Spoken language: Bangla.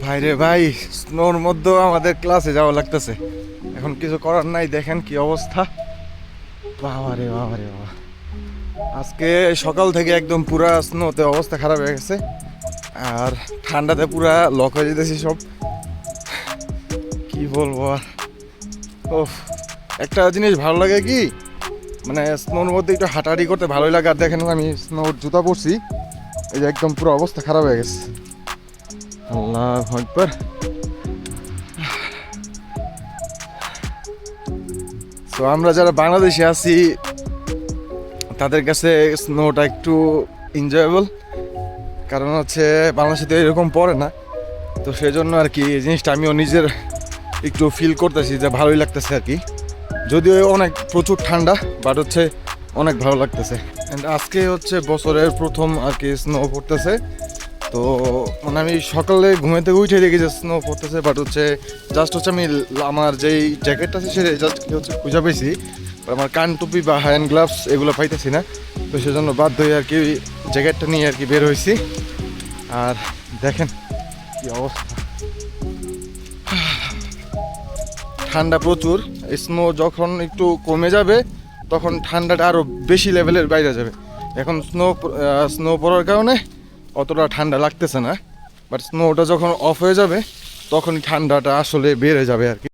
ভাইরে ভাই, স্নোর মধ্যেও আমাদের ক্লাসে যাওয়া লাগতেছে। এখন কিছু করার নাই, দেখেন কি অবস্থা। বাবারে বাবারে বাবা, আজকে সকাল থেকে একদম পুরা স্নোতে অবস্থা খারাপ হয়ে গেছে। আর ঠান্ডাতে পুরা লক হয়ে যেতেছি সব, কি বলবো আর। ওফ, একটা জিনিস ভালো লাগে কি, মানে স্নোর মধ্যে একটু হাঁটাহাঁটি করতে ভালোই লাগে। আর দেখেন আমি স্নোর জুতা পরছি, এই যে একদম পুরো অবস্থা খারাপ হয়ে গেছে। আল্লাহু আকবার। তো আমরা যারা বাংলাদেশে আছি তাদের কাছে স্নোটা একটু এনজয়েবল, কারণ হচ্ছে বাংলাদেশে তো এরকম পড়ে না। তো সেই জন্য আর কি এই জিনিসটা আমিও নিজের একটু ফিল করতেছি যে ভালোই লাগতেছে আর কি। যদিও অনেক প্রচুর ঠান্ডা, বাট হচ্ছে অনেক ভালো লাগতেছে। অ্যান্ড আজকে হচ্ছে বছরের প্রথম আর কি স্নো পড়তেছে। তো মানে আমি সকালে ঘুমাতে উঠে দেখি যে স্নো পড়তেছে, বাট হচ্ছে জাস্ট হচ্ছে আমি আমার যেই জ্যাকেটটা আছে সেটা জাস্ট হচ্ছে খুঁজে পেয়েছি, আমার কান টুপি বা হ্যান্ড গ্লাভস এগুলো পাইতেছি না। তো সেজন্য বাধ্য হয়ে আর কি জ্যাকেটটা নিয়ে আর কি বের হয়েছি। আর দেখেন কি অবস্থা, ঠান্ডা প্রচুর। স্নো যখন একটু কমে যাবে তখন ঠান্ডাটা আরও বেশি লেভেলের বাইরে যাবে। এখন স্নো পড়ার কারণে অতটা ঠান্ডা লাগতেছে না, বাট স্নোটা যখন অফ হয়ে যাবে তখন ঠান্ডাটা আসলে বেড়ে যাবে আর কি।